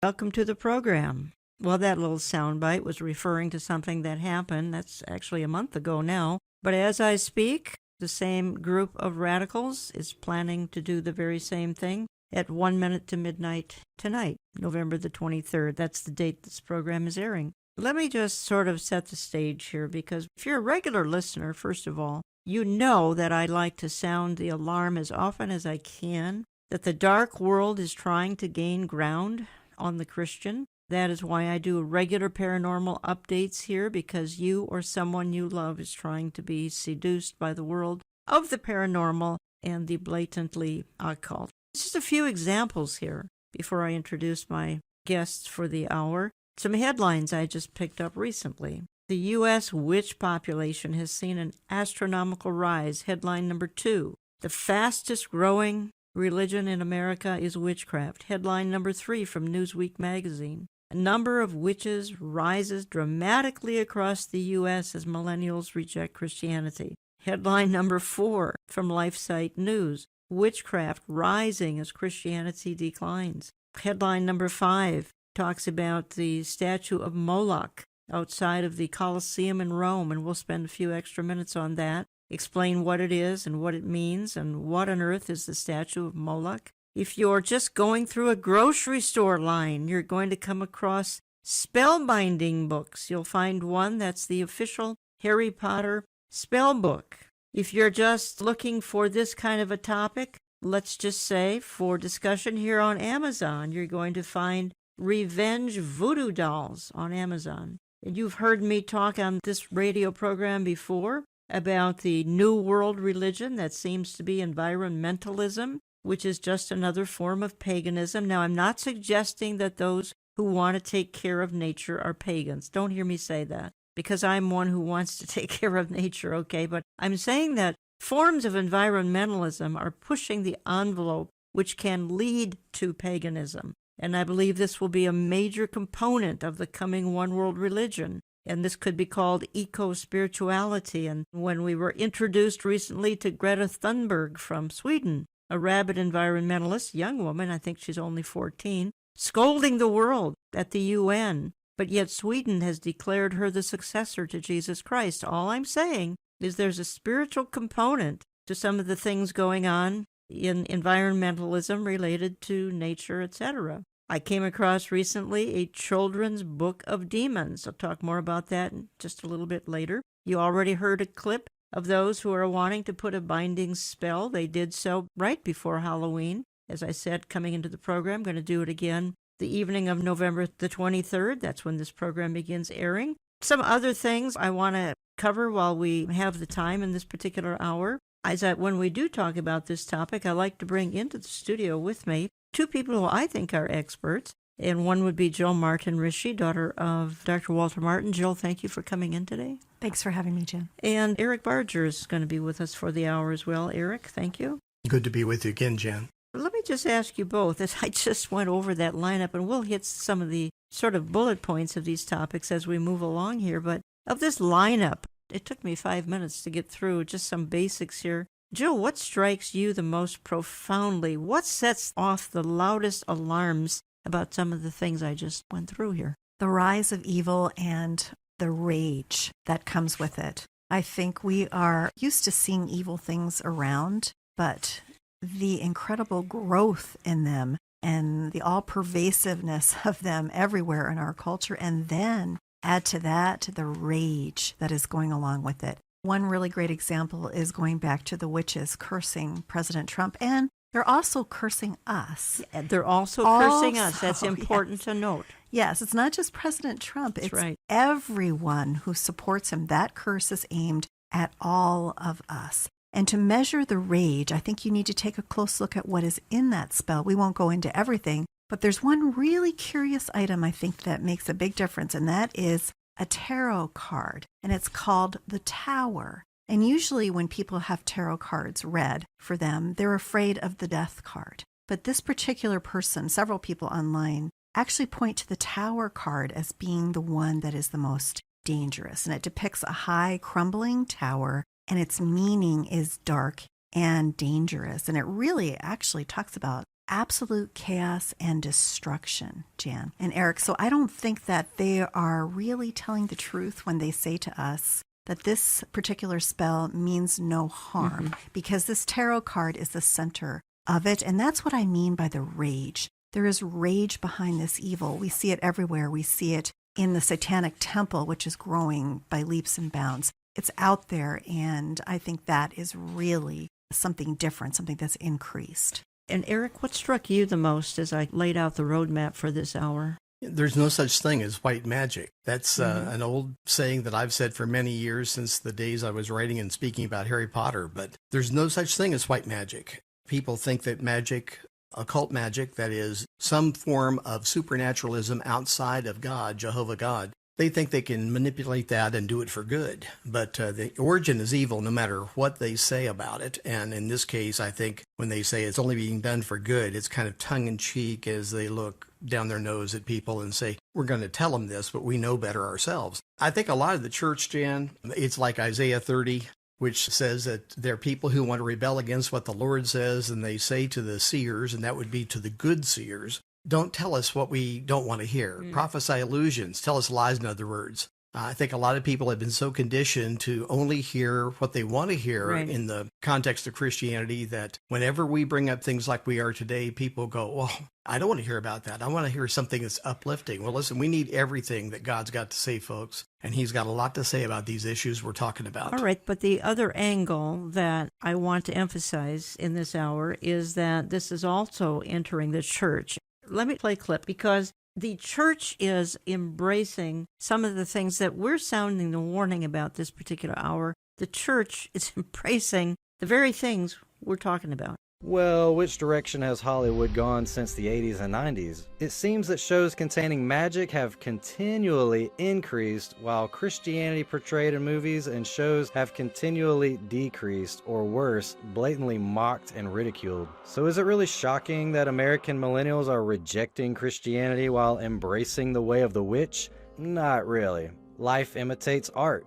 Welcome to the program. Well, that little soundbite was referring to something that happened. That's actually a month ago now. But as I speak, the same group of radicals is planning to do the very same thing at 1 minute to midnight tonight, November the 23rd. That's the date this program is airing. Let me just sort of set the stage here, because if you're a regular listener, first of all, you know that I like to sound the alarm as often as I can, that the dark world is trying to gain ground on the Christian. That is why I do regular paranormal updates here, because you or someone you love is trying to be seduced by the world of the paranormal and the blatantly occult. Just a few examples here before I introduce my guests for the hour. Some headlines I just picked up recently. The U.S. witch population has seen an astronomical rise. Headline number 2. The fastest growing religion in America is witchcraft. Headline number 3 from Newsweek magazine. A number of witches rises dramatically across the U.S. as millennials reject Christianity. Headline number 4 from LifeSite News. Witchcraft rising as Christianity declines. Headline number 5 talks about the statue of Moloch outside of the Coliseum in Rome, and we'll spend a few extra minutes on that. Explain what it is and what it means, and what on earth is the statue of Moloch. If you're just going through a grocery store line, you're going to come across spellbinding books. You'll find one that's the official Harry Potter spell book. If you're just looking for this kind of a topic, let's just say for discussion here on Amazon, you're going to find revenge voodoo dolls on Amazon. And you've heard me talk on this radio program before about the New World religion that seems to be environmentalism, which is just another form of paganism. Now, I'm not suggesting that those who want to take care of nature are pagans. Don't hear me say that, because I'm one who wants to take care of nature, okay? But I'm saying that forms of environmentalism are pushing the envelope, which can lead to paganism. And I believe this will be a major component of the coming one world religion. And this could be called eco-spirituality. And when we were introduced recently to Greta Thunberg from Sweden, a rabid environmentalist, young woman, I think she's only 14, scolding the world at the UN. But yet Sweden has declared her the successor to Jesus Christ. All I'm saying is there's a spiritual component to some of the things going on in environmentalism related to nature, etc. I came across recently a children's book of demons. I'll talk more about that in just a little bit later. You already heard a clip of those who are wanting to put a binding spell. They did so right before Halloween. As I said, coming into the program, I'm going to do it again the evening of November the 23rd. That's when this program begins airing. Some other things I want to cover while we have the time in this particular hour is that when we do talk about this topic, I like to bring into the studio with me two people who I think are experts, and one would be Jill Martin Rishi, daughter of Dr. Walter Martin. Jill, thank you for coming in today. Thanks for having me, Jen. And Eric Barger is going to be with us for the hour as well. Eric, thank you. Good to be with you again, Jen. Let me just ask you both, as I just went over that lineup, and we'll hit some of the sort of bullet points of these topics as we move along here, but of this lineup, it took me 5 minutes to get through just some basics here. Jill, what strikes you the most profoundly? What sets off the loudest alarms about some of the things I just went through here? The rise of evil and the rage that comes with it. I think we are used to seeing evil things around, but the incredible growth in them and the all-pervasiveness of them everywhere in our culture, and then add to that the rage that is going along with it. One really great example is going back to the witches cursing President Trump, and they're also cursing us. Yeah, they're also cursing us. That's important to note. Yes, it's not just President Trump. That's right. Everyone who supports him. That curse is aimed at all of us. And to measure the rage, I think you need to take a close look at what is in that spell. We won't go into everything, but there's one really curious item I think that makes a big difference, and that is a tarot card, and it's called the Tower. And usually when people have tarot cards read for them, they're afraid of the death card. But this particular person, several people online, actually point to the Tower card as being the one that is the most dangerous. And it depicts a high crumbling tower, and its meaning is dark and dangerous. And it really actually talks about absolute chaos and destruction, Jan and Eric. So I don't think that they are really telling the truth when they say to us that this particular spell means no harm, because this tarot card is the center of it. And that's what I mean by the rage. There is rage behind this evil. We see it everywhere. We see it in the Satanic Temple, which is growing by leaps and bounds. It's out there, and I think that is really something different, something that's increased. And Eric, what struck you the most as I laid out the roadmap for this hour? There's no such thing as white magic. That's an old saying that I've said for many years, since the days I was writing and speaking about Harry Potter, but there's no such thing as white magic. People think that magic, occult magic, that is some form of supernaturalism outside of God, Jehovah God, they think they can manipulate that and do it for good. But the origin is evil no matter what they say about it. And in this case, I think when they say it's only being done for good, it's kind of tongue-in-cheek as they look down their nose at people and say, we're going to tell them this, but we know better ourselves. I think a lot of the church, Jan, it's like Isaiah 30, which says that there are people who want to rebel against what the Lord says, and they say to the seers, and that would be to the good seers, don't tell us what we don't want to hear. Prophesy illusions. Tell us lies, in other words. I think a lot of people have been so conditioned to only hear what they want to hear in the context of Christianity that whenever we bring up things like we are today, people go, well, I don't want to hear about that. I want to hear something that's uplifting. Well, listen, we need everything that God's got to say, folks. And he's got a lot to say about these issues we're talking about. All right, but the other angle that I want to emphasize in this hour is that this is also entering the church. Let me play a clip, because the church is embracing some of the things that we're sounding the warning about this particular hour. The church is embracing the very things we're talking about. Well, which direction has Hollywood gone since the 80s and 90s? It seems that shows containing magic have continually increased, while Christianity portrayed in movies and shows have continually decreased, or worse, blatantly mocked and ridiculed. So is it really shocking that American millennials are rejecting Christianity while embracing the way of the witch? Not really. Life imitates art.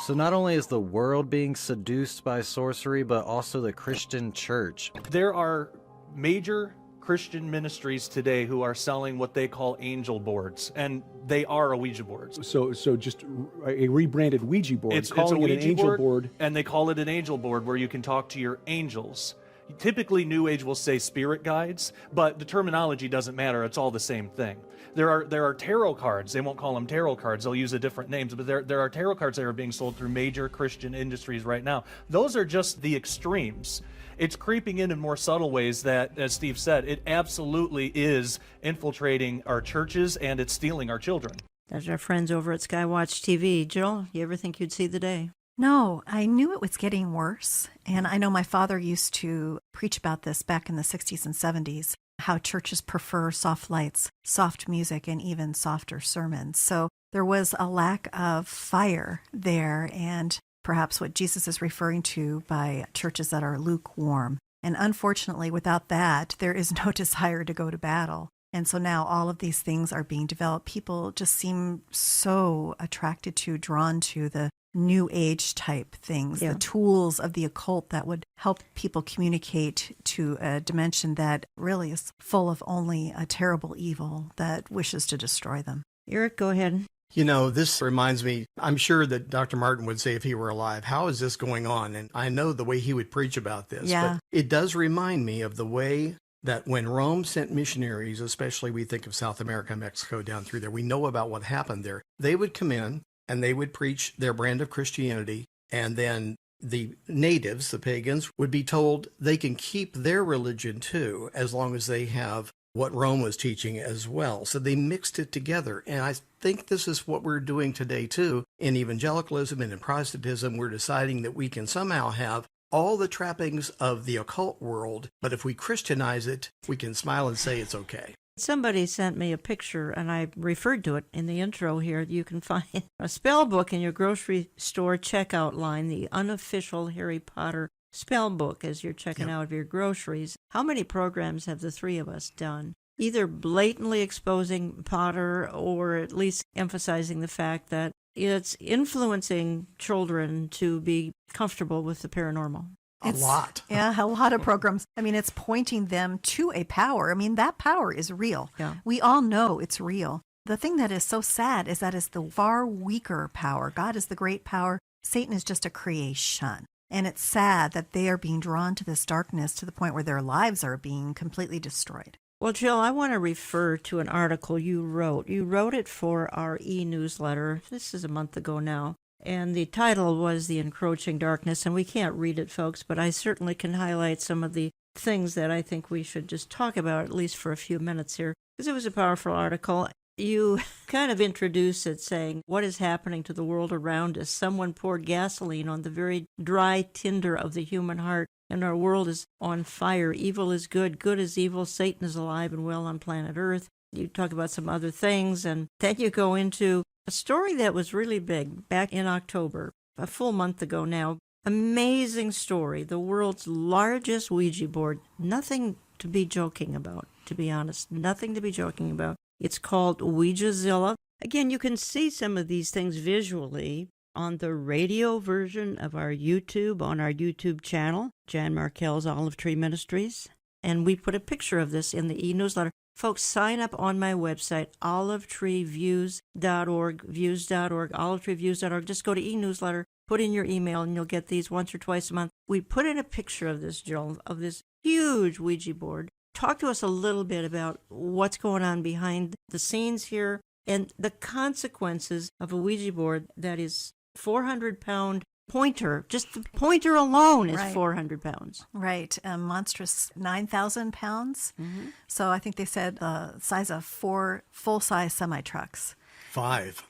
So not only is the world being seduced by sorcery, but also the Christian church. There are major Christian ministries today who are selling what they call angel boards, and they are Ouija boards. So just a rebranded Ouija board. It's calling a Ouija it an angel board. And they call it an angel board where you can talk to your angels. Typically, New Age will say spirit guides, but the terminology doesn't matter. It's all the same thing. There are tarot cards. They won't call them tarot cards. They'll use a different names, but there are tarot cards that are being sold through major Christian industries right now. Those are just the extremes. It's creeping in more subtle ways that, as Steve said, it absolutely is infiltrating our churches, and it's stealing our children. That's our friends over at Skywatch TV. Jill, you ever think you'd see the day? No, I knew it was getting worse. And I know my father used to preach about this back in the 60s and 70s, how churches prefer soft lights, soft music, and even softer sermons. So there was a lack of fire there, and perhaps what Jesus is referring to by churches that are lukewarm. And unfortunately, without that, there is no desire to go to battle. And so now all of these things are being developed. People just seem so attracted to, drawn to the New Age type things, the tools of the occult that would help people communicate to a dimension that really is full of only a terrible evil that wishes to destroy them. Eric, go ahead. You know, this reminds me, I'm sure that Dr. Martin would say if he were alive, how is this going on? And I know the way he would preach about this, but it does remind me of the way that when Rome sent missionaries, especially we think of South America, Mexico, down through there, we know about what happened there. They would come in and they would preach their brand of Christianity, and then the natives, the pagans, would be told they can keep their religion too, as long as they have what Rome was teaching as well. So they mixed it together. And I think this is what we're doing today too. In evangelicalism and in Protestantism, we're deciding that we can somehow have all the trappings of the occult world, but if we Christianize it, we can smile and say it's okay. Somebody sent me a picture, and I referred to it in the intro here. You can find a spell book in your grocery store checkout line, the unofficial Harry Potter spell book as you're checking out of your groceries. How many programs have the three of us done? Either blatantly exposing Potter or at least emphasizing the fact that it's influencing children to be comfortable with the paranormal. A lot. Yeah, a lot of programs. I mean, it's pointing them to a power. I mean, that power is real. Yeah. We all know it's real. The thing that is so sad is that it's the far weaker power. God is the great power. Satan is just a creation. And it's sad that they are being drawn to this darkness to the point where their lives are being completely destroyed. Well, Jill, I want to refer to an article you wrote. You wrote it for our e-newsletter. This is a month ago now. And the title was The Encroaching Darkness. And we can't read it, folks, but I certainly can highlight some of the things that I think we should just talk about, at least for a few minutes here, because it was a powerful article. You kind of introduce it saying, what is happening to the world around us? Someone poured gasoline on the very dry tinder of the human heart, and our world is on fire. Evil is good, good is evil, Satan is alive and well on planet Earth. You talk about some other things, and then you go into a story that was really big back in October, a full month ago now. Amazing story. The world's largest Ouija board. Nothing to be joking about, to be honest. Nothing to be joking about. It's called Ouijazilla. Again, you can see some of these things visually on the radio version of our YouTube, on our YouTube channel, Jan Markell's Olive Tree Ministries. And we put a picture of this in the e-newsletter. Folks, sign up on my website, olivetreeviews.org, views.org, olivetreeviews.org. Just go to e-newsletter, put in your email, and you'll get these once or twice a month. We put in a picture of this, Jill, of this huge Ouija board. Talk to us a little bit about what's going on behind the scenes here and the consequences of a Ouija board that is 400-pound pointer. Just the pointer alone is 400 pounds. Right. A monstrous 9,000 pounds. Mm-hmm. So I think they said the size of 4 full-size semi-trucks. 5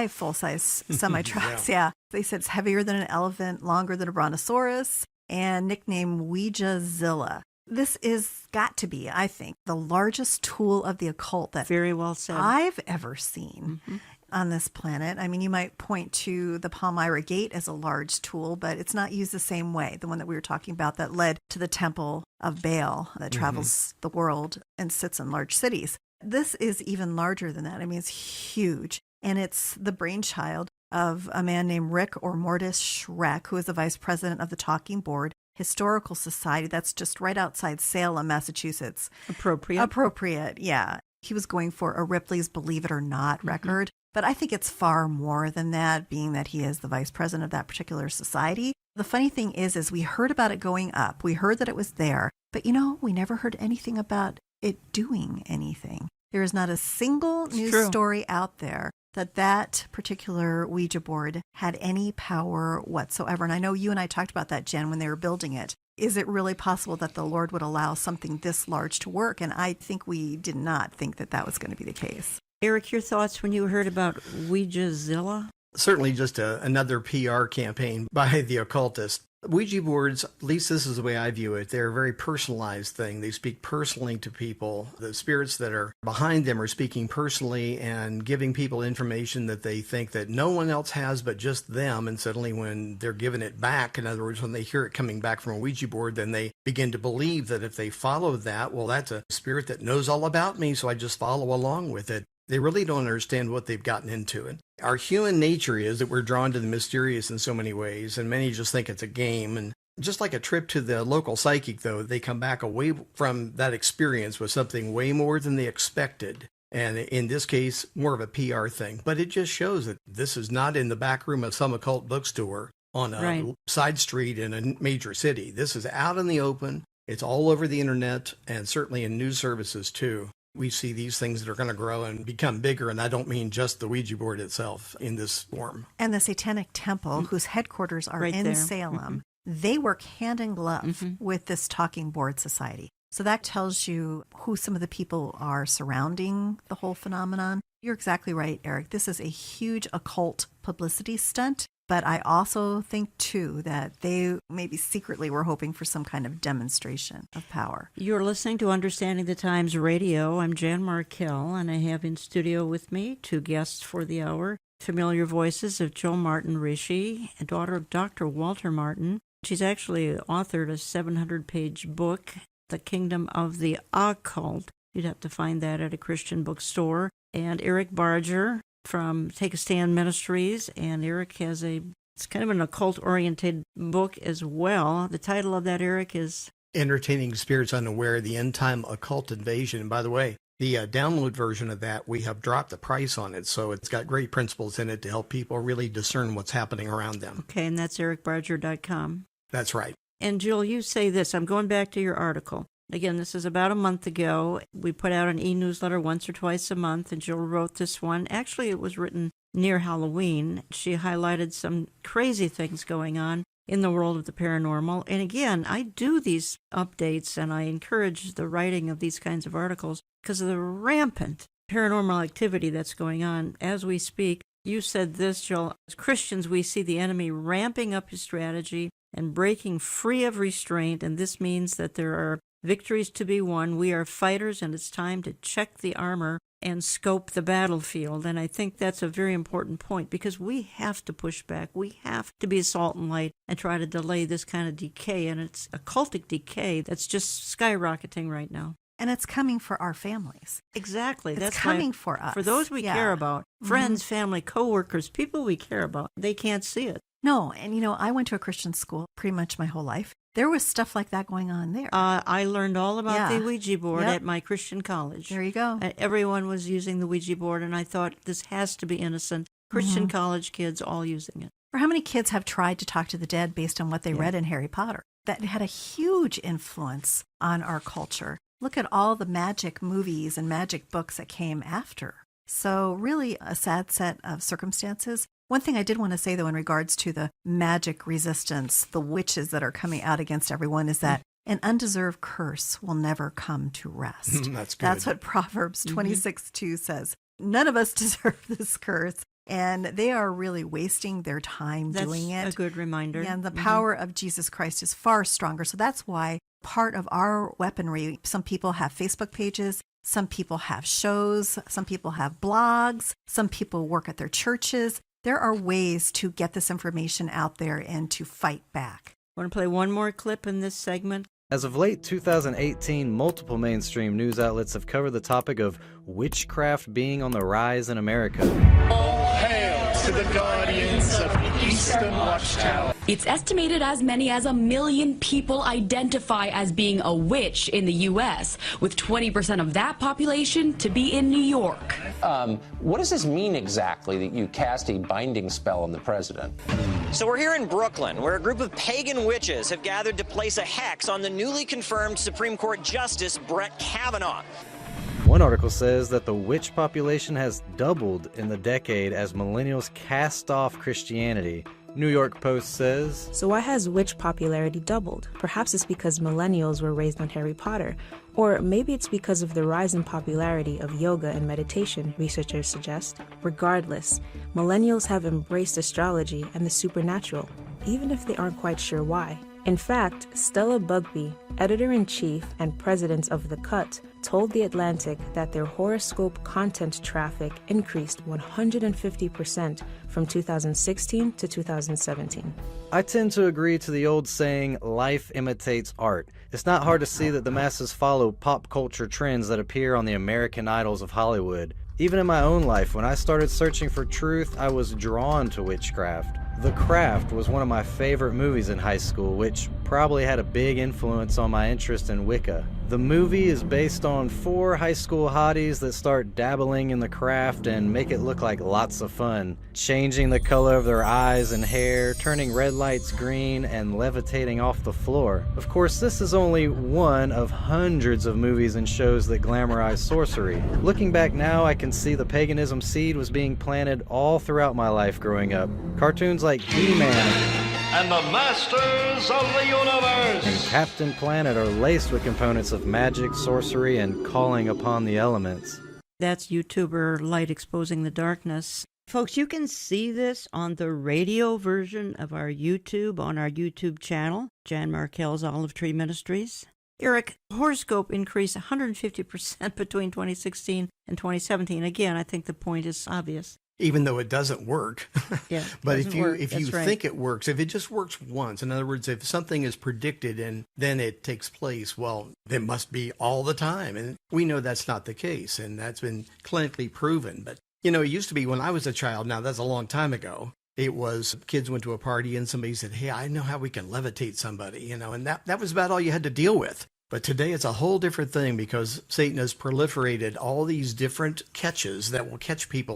full-size semi-trucks, yeah. They said it's heavier than an elephant, longer than a brontosaurus, and nicknamed Ouijazilla. This is got to be, I think, the largest tool of the occult that Very well said. I've ever seen on this planet. I mean, you might point to the Palmyra Gate as a large tool, but it's not used the same way. The one that we were talking about that led to the Temple of Baal that travels the world and sits in large cities. This is even larger than that. I mean, it's huge. And it's the brainchild of a man named Rick or Mortis Schreck, who is the vice president of the Talking Board Historical Society. That's just right outside Salem, Massachusetts. Appropriate, yeah. He was going for a Ripley's Believe It or Not record. But I think it's far more than that, being that he is the vice president of that particular society. The funny thing is we heard about it going up. We heard that it was there. But, we never heard anything about it doing anything. There is not a single news story out there that particular Ouija board had any power whatsoever. And I know you and I talked about that, Jen, when they were building it. Is it really possible that the Lord would allow something this large to work? And I think we did not think that was going to be the case. Eric, your thoughts when you heard about Ouijazilla? Certainly just another PR campaign by the occultist. Ouija boards, at least this is the way I view it, they're a very personalized thing. They speak personally to people. The spirits that are behind them are speaking personally and giving people information that they think that no one else has but just them. And suddenly when they're given it back, in other words, when they hear it coming back from a Ouija board, then they begin to believe that if they follow that, well, that's a spirit that knows all about me, so I just follow along with it. They really don't understand what they've gotten into. And our human nature is that we're drawn to the mysterious in so many ways, and many just think it's a game. And just like a trip to the local psychic, though, they come back away from that experience with something way more than they expected. And in this case, more of a PR thing. But it just shows that this is not in the back room of some occult bookstore on a side street in a major city. This is out in the open. It's all over the internet and certainly in news services, too. We see these things that are going to grow and become bigger, and I don't mean just the Ouija board itself in this form. And the Satanic Temple, whose headquarters are in Salem, they work hand in glove with this Talking Board Society. So that tells you who some of the people are surrounding the whole phenomenon. You're exactly right, Eric. This is a huge occult publicity stunt. But I also think, too, that they maybe secretly were hoping for some kind of demonstration of power. You're listening to Understanding the Times Radio. I'm Jan Markell, and I have in studio with me 2 guests for the hour. Familiar voices of Jo Martin Rishi, a daughter of Dr. Walter Martin. She's actually authored a 700-page book, The Kingdom of the Occult. You'd have to find that at a Christian bookstore. And Eric Barger from Take a Stand Ministries, and Eric has a It's kind of an occult-oriented book as well. The title of that, Eric, is Entertaining Spirits Unaware, the End Time Occult Invasion. And by the way, the download version of that, we have dropped the price on it, so it's got great principles in it to help people really discern what's happening around them. Okay, and that's ericbarger.com. That's right. And Jill, you say this. I'm going back to your article. Again, this is about a month ago. We put out an e-newsletter once or twice a month, and Jill wrote this one. Actually, it was written near Halloween. She highlighted some crazy things going on in the world of the paranormal. And again, I do these updates, and I encourage the writing of these kinds of articles because of the rampant paranormal activity that's going on as we speak. You said this, Jill. As Christians, we see the enemy ramping up his strategy and breaking free of restraint, and this means that there are victories to be won. We are fighters, and it's time to check the armor and scope the battlefield. And I think that's a very important point because we have to push back. We have to be salt and light and try to delay this kind of decay. And it's occultic decay that's just skyrocketing right now. And it's coming for our families. Exactly. It's that's coming for us. For those we care about, friends, family, coworkers, people we care about, they can't see it. No, and I went to a Christian school pretty much my whole life. There was stuff like that going on there. I learned all about the Ouija board at my Christian college. There you go. Everyone was using the Ouija board, and I thought this has to be innocent. Christian college kids all using it. Or how many kids have tried to talk to the dead based on what they read in Harry Potter? That had a huge influence on our culture. Look at all the magic movies and magic books that came after. So really a sad set of circumstances. One thing I did want to say, though, in regards to the magic resistance, the witches that are coming out against everyone, is that an undeserved curse will never come to rest. That's good. That's what Proverbs 26:2 says. None of us deserve this curse, and they are really wasting their time doing it. That's a good reminder. And the power of Jesus Christ is far stronger. So that's why part of our weaponry, some people have Facebook pages, some people have shows, some people have blogs, some people work at their churches. There are ways to get this information out there and to fight back. Want to play one more clip in this segment? As of late 2018, multiple mainstream news outlets have covered the topic of witchcraft being on the rise in America. All hail to the guardians of the Eastern Watchtower. It's estimated as many as 1 million people identify as being a witch in the U.S., with 20% of that population to be in New York. What does this mean exactly, that you cast a binding spell on the president? So we're here in Brooklyn, where a group of pagan witches have gathered to place a hex on the newly confirmed Supreme Court Justice Brett Kavanaugh. One article says that the witch population has doubled in the decade as millennials cast off Christianity. New York Post says, So why has witch popularity doubled? Perhaps it's because millennials were raised on Harry Potter. Or maybe it's because of the rise in popularity of yoga and meditation, researchers suggest. Regardless, millennials have embraced astrology and the supernatural, even if they aren't quite sure why. In fact, Stella Bugbee, editor-in-chief and president of The Cut, told The Atlantic that their horoscope content traffic increased 150% from 2016 to 2017. I tend to agree to the old saying, life imitates art. It's not hard to see that the masses follow pop culture trends that appear on the American Idols of Hollywood. Even in my own life, when I started searching for truth, I was drawn to witchcraft. The Craft was one of my favorite movies in high school, which probably had a big influence on my interest in Wicca. The movie is based on 4 high school hotties that start dabbling in the craft and make it look like lots of fun, changing the color of their eyes and hair, turning red lights green, and levitating off the floor. Of course, this is only one of hundreds of movies and shows that glamorize sorcery. Looking back now, I can see the paganism seed was being planted all throughout my life growing up. Cartoons like He-Man And the Masters of the Universe and Captain Planet are laced with components of magic, sorcery, and calling upon the elements. That's YouTuber Light Exposing the Darkness. Folks, you can see this on the radio version of our YouTube, on our YouTube channel, Jan Markell's Olive Tree Ministries. Eric, horoscope increased 150% between 2016 and 2017. Again, I think the point is obvious. Even though it doesn't work. Yeah, but if you right. think it works, if it just works once, in other words, if something is predicted and then it takes place, well, it must be all the time. And we know that's not the case, and that's been clinically proven. But, it used to be when I was a child, now that's a long time ago, It was kids went to a party and somebody said, hey, I know how we can levitate somebody, and that was about all you had to deal with. But today it's a whole different thing because Satan has proliferated all these different catches that will catch people,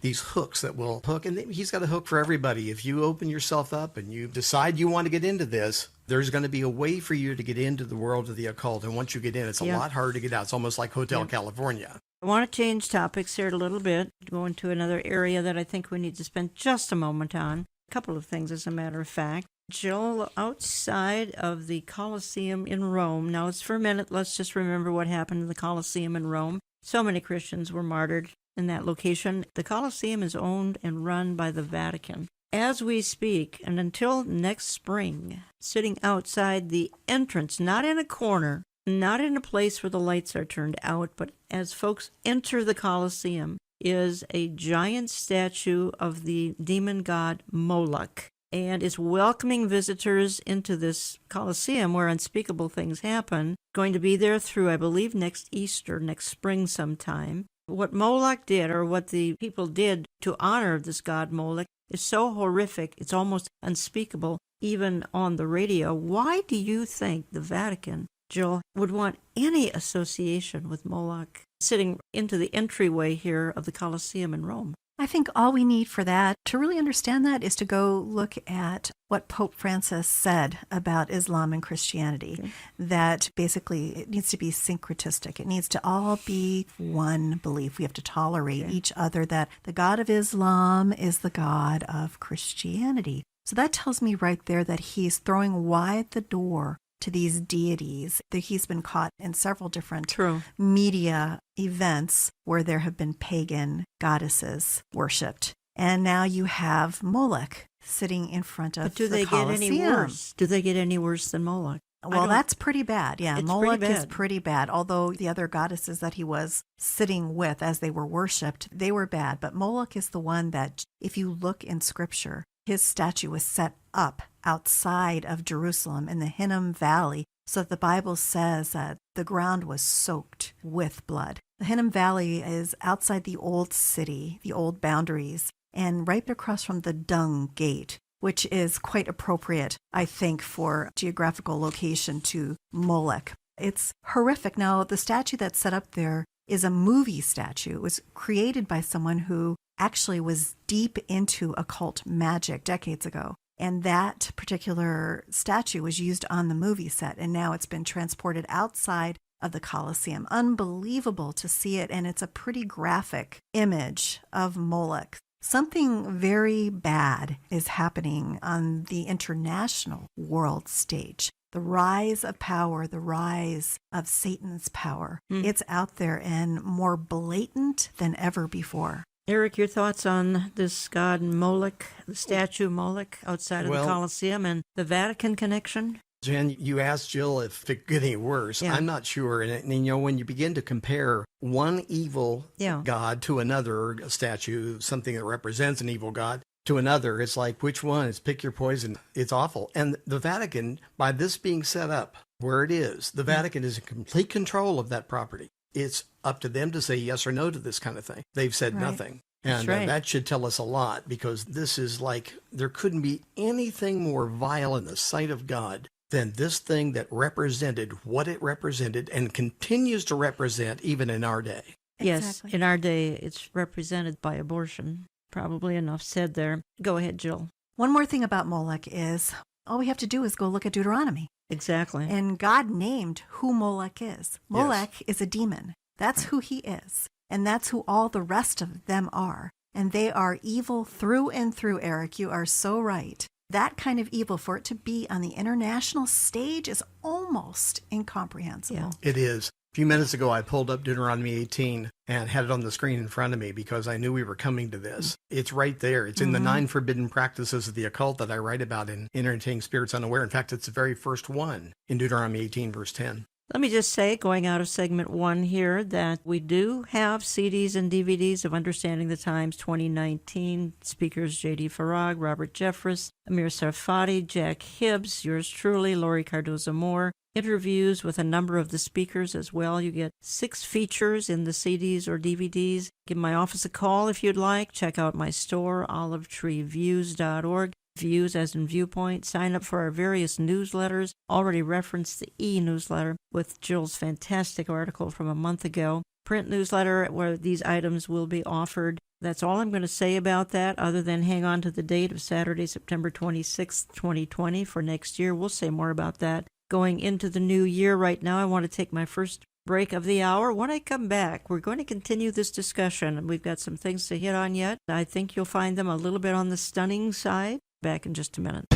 these hooks that will hook. And he's got a hook for everybody. If you open yourself up and you decide you want to get into this, there's going to be a way for you to get into the world of the occult. And once you get in, it's a lot harder to get out. It's almost like Hotel California. I want to change topics here a little bit, go into another area that I think we need to spend just a moment on. A couple of things, as a matter of fact. Jill, outside of the Coliseum in Rome, now it's for a minute, let's just remember what happened in the Coliseum in Rome. So many Christians were martyred in that location. The Coliseum is owned and run by the Vatican. As we speak, and until next spring, sitting outside the entrance, not in a corner, not in a place where the lights are turned out, but as folks enter the Coliseum, is a giant statue of the demon god Moloch. And is welcoming visitors into this Coliseum where unspeakable things happen. Going to be there through, I believe, next Easter, next spring sometime. What Moloch did, or what the people did to honor this god Moloch, is so horrific, it's almost unspeakable, even on the radio. Why do you think the Vatican, Jill, would want any association with Moloch sitting into the entryway here of the Coliseum in Rome? I think all we need for that, to really understand that, is to go look at what Pope Francis said about Islam and Christianity. Okay. That basically it needs to be syncretistic. It needs to all be one belief. We have to tolerate each other, that the God of Islam is the God of Christianity. So that tells me right there that he's throwing wide the door to these deities. He's been caught in several different media events where there have been pagan goddesses worshipped. And now you have Moloch sitting in front of the Coliseum. But do they get any worse? Do they get any worse than Moloch? Well, that's pretty bad. Yeah, Moloch is pretty bad. Although the other goddesses that he was sitting with as they were worshipped, they were bad. But Moloch is the one that, if you look in Scripture, his statue was set up outside of Jerusalem in the Hinnom Valley, so that the Bible says that the ground was soaked with blood. The Hinnom Valley is outside the old city, the old boundaries, and right across from the Dung Gate, which is quite appropriate, I think, for geographical location to Moloch. It's horrific. Now, the statue that's set up there is a movie statue. It was created by someone who actually was deep into occult magic decades ago. And that particular statue was used on the movie set, and now it's been transported outside of the Coliseum. Unbelievable to see it, and it's a pretty graphic image of Moloch. Something very bad is happening on the international world stage. The rise of power, the rise of Satan's power. It's out there and more blatant than ever before. Eric, your thoughts on this god Moloch, the statue Moloch outside of the Coliseum, and the Vatican connection? Jen, you asked Jill if it could get any worse. I'm not sure. And when you begin to compare one evil god to another, a statue, something that represents an evil god, to another, it's like, which one? It's pick your poison. It's awful. And the Vatican, by this being set up where it is, the Vatican is in complete control of that property. It's up to them to say yes or no to this kind of thing. They've said nothing. And that should tell us a lot, because this is like, there couldn't be anything more vile in the sight of God than this thing that represented what it represented and continues to represent even in our day. Yes, in our day, it's represented by abortion. Probably enough said there. Go ahead, Jill. One more thing about Moloch is, all we have to do is go look at Deuteronomy. Exactly. And God named who Moloch is. Moloch is a demon. That's who he is. And that's who all the rest of them are. And they are evil through and through, Eric. You are so right. That kind of evil, for it to be on the international stage, is almost incomprehensible. Yeah. It is. A few minutes ago, I pulled up Deuteronomy 18 and had it on the screen in front of me because I knew we were coming to this. It's right there. It's in the 9 forbidden practices of the occult that I write about in Entertaining Spirits Unaware. In fact, it's the very first one in Deuteronomy 18, verse 10. Let me just say, going out of segment 1 here, that we do have CDs and DVDs of Understanding the Times 2019. Speakers J.D. Farag, Robert Jeffress, Amir Sarfati, Jack Hibbs, yours truly, Lori Cardozo-Moore. Interviews with a number of the speakers as well. You get 6 features in the CDs or DVDs. Give my office a call if you'd like. Check out my store, olivetreeviews.org. Views as in viewpoint. Sign up for our various newsletters. Already referenced the e-newsletter with Jill's fantastic article from a month ago. Print newsletter where these items will be offered. That's all I'm going to say about that, other than hang on to the date of Saturday, September 26th, 2020 for next year. We'll say more about that going into the new year. Right now, I want to take my first break of the hour. When I come back, we're going to continue this discussion. We've got some things to hit on yet. I think you'll find them a little bit on the stunning side. Back in just a minute.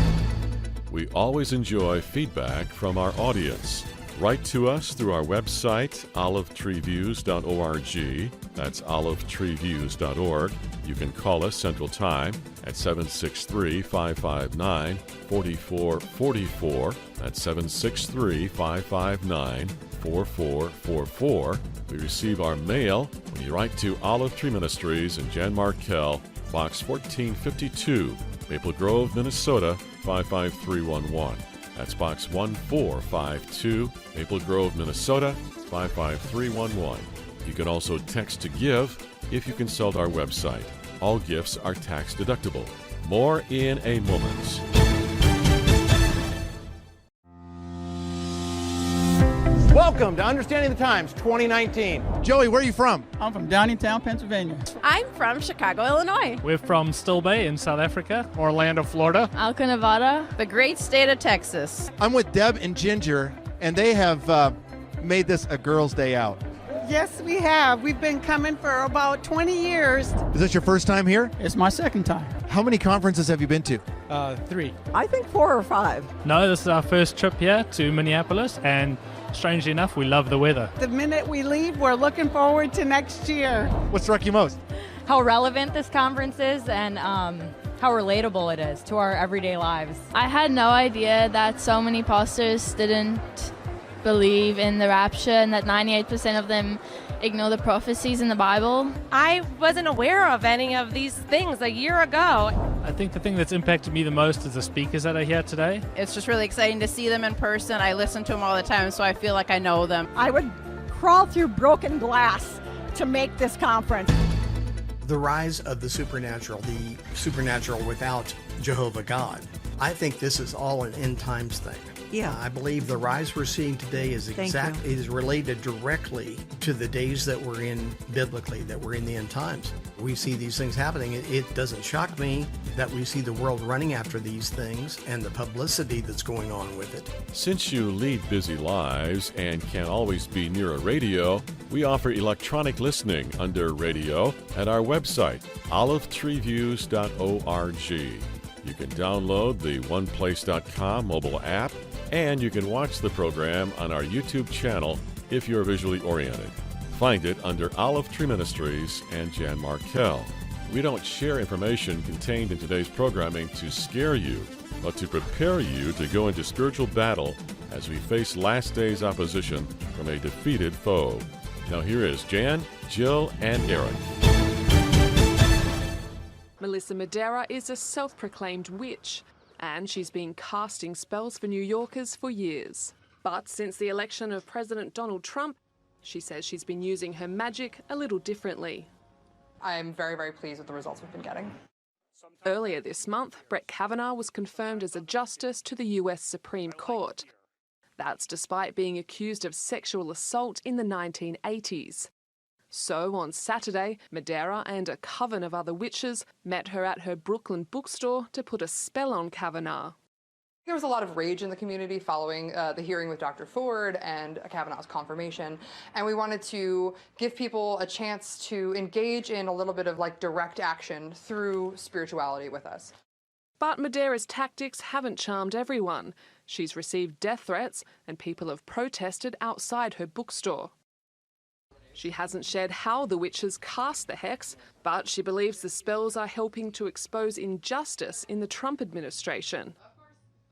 We always enjoy feedback from our audience. Write to us through our website, olivetreeviews.org. That's olivetreeviews.org. You can call us Central Time at 763-559-4444. That's 763-559-4444. We receive our mail when you write to Olive Tree Ministries in Jan Markell, Box 1452, Maple Grove, Minnesota, 55311. That's Box 1452, Maple Grove, Minnesota, 55311. You can also text to give if you consult our website. All gifts are tax deductible. More in a moment. Welcome to Understanding the Times 2019. Joey, where are you from? I'm from Downingtown, Pennsylvania. I'm from Chicago, Illinois. We're from Still Bay in South Africa. Orlando, Florida. Alca, Nevada. The great state of Texas. I'm with Deb and Ginger, and they have made this a girls' day out. Yes, we have. We've been coming for about 20 years. Is this your first time here? It's my second time. How many conferences have you been to? 3. I think 4 or 5. No, this is our first trip here to Minneapolis, and strangely enough, we love the weather. The minute we leave, we're looking forward to next year. What struck you most? How relevant this conference is and how relatable it is to our everyday lives. I had no idea that so many pastors didn't believe in the rapture and that 98% of them ignore the prophecies in the Bible. I wasn't aware of any of these things a year ago. I think the thing that's impacted me the most is the speakers that are here today. It's just really exciting to see them in person. I listen to them all the time, so I feel like I know them. I would crawl through broken glass to make this conference. The rise of the supernatural without Jehovah God. I think this is all an end times thing. Yeah. I believe the rise we're seeing today is related directly to the days that we're in biblically, that we're in the end times. We see these things happening. It doesn't shock me that we see the world running after these things and the publicity that's going on with it. Since you lead busy lives and can't always be near a radio, we offer electronic listening under radio at our website, olivetreeviews.org. You can download the oneplace.com mobile app, and you can watch the program on our YouTube channel if you're visually oriented. Find it under Olive Tree Ministries and Jan Markell. We don't share information contained in today's programming to scare you, but to prepare you to go into spiritual battle as we face last day's opposition from a defeated foe. Now here is Jan, Jill, and Aaron. Melissa Madera is a self-proclaimed witch, and she's been casting spells for New Yorkers for years. But since the election of President Donald Trump, she says she's been using her magic a little differently. I'm very, very pleased with the results we've been getting. Earlier this month, Brett Kavanaugh was confirmed as a justice to the US Supreme Court. That's despite being accused of sexual assault in the 1980s. So on Saturday, Madera and a coven of other witches met her at her Brooklyn bookstore to put a spell on Kavanaugh. There was a lot of rage in the community following the hearing with Dr. Ford and Kavanaugh's confirmation, and we wanted to give people a chance to engage in a little bit of direct action through spirituality with us. But Madera's tactics haven't charmed everyone. She's received death threats and people have protested outside her bookstore. She hasn't shared how the witches cast the hex, but she believes the spells are helping to expose injustice in the Trump administration.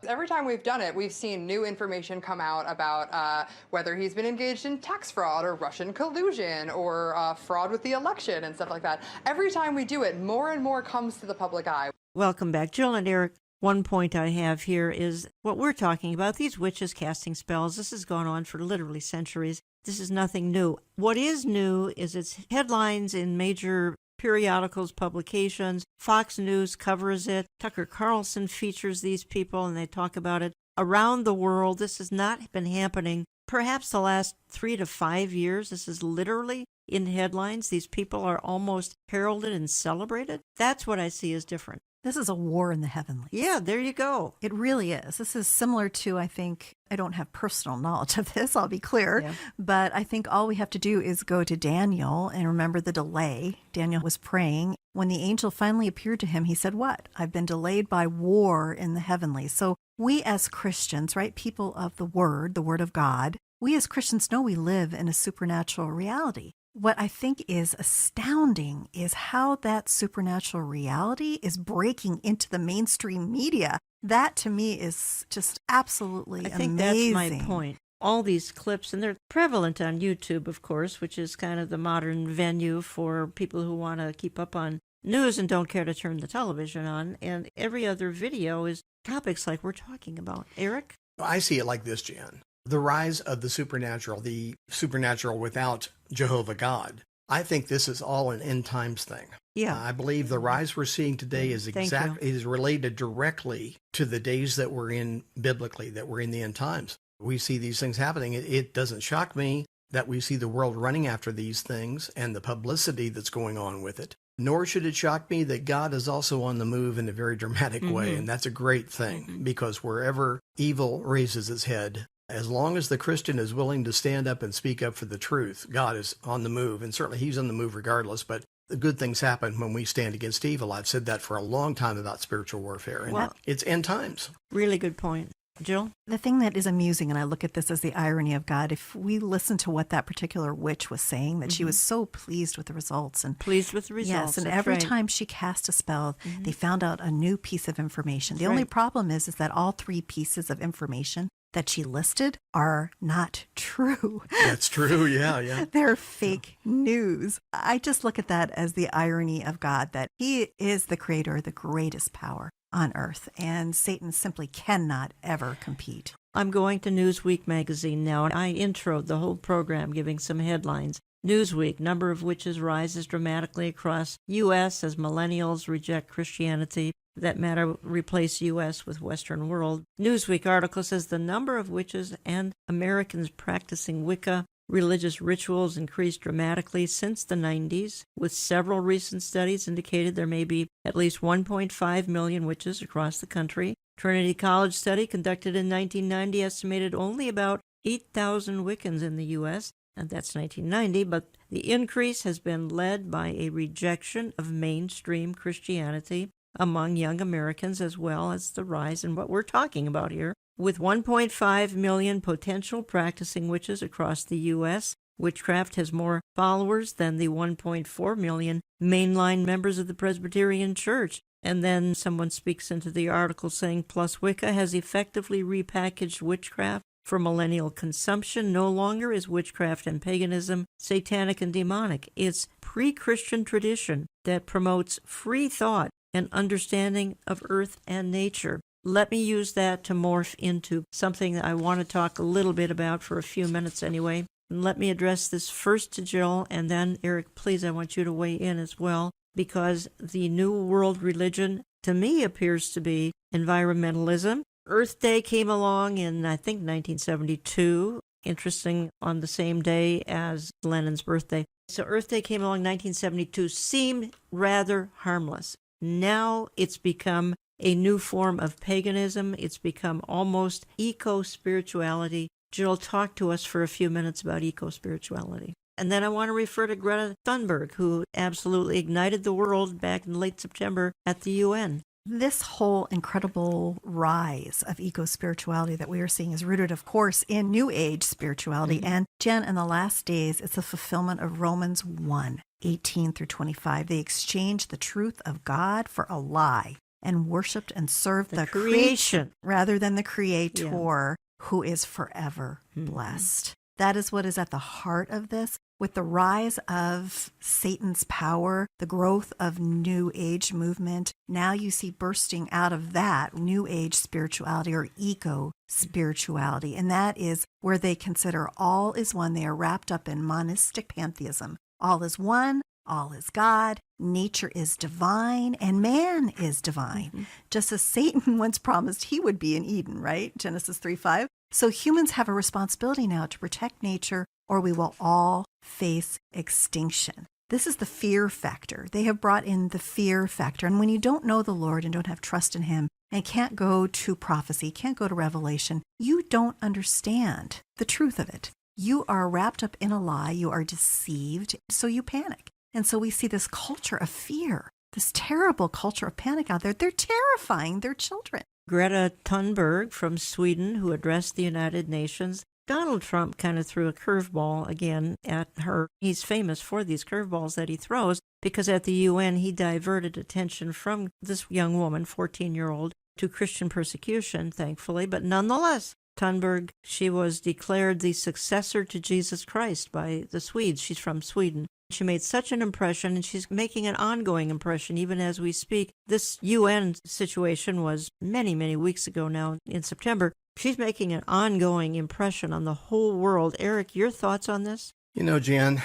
Every time we've done it, we've seen new information come out about whether he's been engaged in tax fraud or Russian collusion or fraud with the election and stuff like that. Every time we do it, more and more comes to the public eye. Welcome back, Jill and Eric. One point I have here is what we're talking about, these witches casting spells. This has gone on for literally centuries. This is nothing new. What is new is its headlines in major periodicals, publications. Fox News covers it. Tucker Carlson features these people, and they talk about it around the world. This has not been happening perhaps the last 3 to 5 years. This is literally in headlines. These people are almost heralded and celebrated. That's what I see as different. This is a war in the heavenlies. Yeah, there you go. It really is. This is similar to, I think, I don't have personal knowledge of this, I'll be clear, but I think all we have to do is go to Daniel and remember the delay. Daniel was praying. When the angel finally appeared to him, he said, what? I've been delayed by war in the heavenlies. So we as Christians, right, people of the Word of God, we as Christians know we live in a supernatural reality. What I think is astounding is how that supernatural reality is breaking into the mainstream media. That to me is just absolutely amazing. I think that's my point. All these clips, and they're prevalent on YouTube, of course, which is kind of the modern venue for people who want to keep up on news and don't care to turn the television on. And every other video is topics like we're talking about. Eric? I see it like this, Jan. The rise of the supernatural without Jehovah God. I think this is all an end times thing. Yeah. I believe the rise we're seeing today is is related directly to the days that we're in biblically, that we're in the end times. We see these things happening. It doesn't shock me that we see the world running after these things and the publicity that's going on with it. Nor should it shock me that God is also on the move in a very dramatic way. And that's a great thing because wherever evil raises its head, as long as the Christian is willing to stand up and speak up for the truth, God is on the move. And certainly he's on the move regardless. But the good things happen when we stand against evil. I've said that for a long time about spiritual warfare. And it's end times. Really good point. Jill? The thing that is amusing, and I look at this as the irony of God, if we listen to what that particular witch was saying, that she was so pleased with the results. And pleased with the results. Yes, and every time she cast a spell, they found out a new piece of information. The only problem is that all 3 pieces of information that she listed are not true. That's true, yeah. They're fake news. I just look at that as the irony of God, that he is the creator, the greatest power on earth, and Satan simply cannot ever compete. I'm going to Newsweek magazine now, and I introed the whole program giving some headlines. Newsweek, number of witches rises dramatically across U.S. as millennials reject Christianity. That matter, replace U.S. with Western world. Newsweek article says the number of witches and Americans practicing Wicca religious rituals increased dramatically since the 90s, with several recent studies indicated there may be at least 1.5 million witches across the country. Trinity College study conducted in 1990 estimated only about 8,000 Wiccans in the U.S., and that's 1990, but the increase has been led by a rejection of mainstream Christianity among young Americans, as well as the rise in what we're talking about here. With 1.5 million potential practicing witches across the U.S., witchcraft has more followers than the 1.4 million mainline members of the Presbyterian Church. And then someone speaks into the article saying, plus Wicca has effectively repackaged witchcraft for millennial consumption. No longer is witchcraft and paganism satanic and demonic. It's pre-Christian tradition that promotes free thought and understanding of earth and nature. Let me use that to morph into something that I want to talk a little bit about for a few minutes anyway. And let me address this first to Jill, and then, Eric, please, I want you to weigh in as well, because the New World religion, to me, appears to be environmentalism. Earth Day came along in, I think, 1972, interesting, on the same day as Lenin's birthday. So Earth Day came along in 1972, seemed rather harmless. Now it's become a new form of paganism. It's become almost eco-spirituality. Jill, talk to us for a few minutes about eco-spirituality. And then I want to refer to Greta Thunberg, who absolutely ignited the world back in late September at the UN. This whole incredible rise of eco-spirituality that we are seeing is rooted, of course, in New Age spirituality. And Jen, in the last days, it's a fulfillment of Romans 1:18 through 25. They exchange the truth of God for a lie and worshiped and served the creation rather than the Creator, who is forever blessed. That is what is at the heart of this. With the rise of Satan's power, the growth of New Age movement, now you see bursting out of that New Age spirituality or eco-spirituality. And that is where they consider all is one. They are wrapped up in monistic pantheism. All is one, all is God, nature is divine, and man is divine. Just as Satan once promised he would be in Eden, right? Genesis 3:5. So humans have a responsibility now to protect nature, or we will all face extinction. This is the fear factor. They have brought in the fear factor. And when you don't know the Lord and don't have trust in him and can't go to prophecy, can't go to revelation, you don't understand the truth of it. You are wrapped up in a lie. You are deceived. So you panic. And so we see this culture of fear, this terrible culture of panic out there. They're terrifying their children. Greta Thunberg from Sweden, who addressed the United Nations. Donald Trump kind of threw a curveball again at her. He's famous for these curveballs that he throws because at the UN he diverted attention from this young woman, 14-year-old, to Christian persecution, thankfully. But nonetheless, Thunberg, she was declared the successor to Jesus Christ by the Swedes. She's from Sweden. She made such an impression, and she's making an ongoing impression even as we speak. This UN situation was many, many weeks ago now in September. She's making an ongoing impression on the whole world. Eric, your thoughts on this? You know, Jan,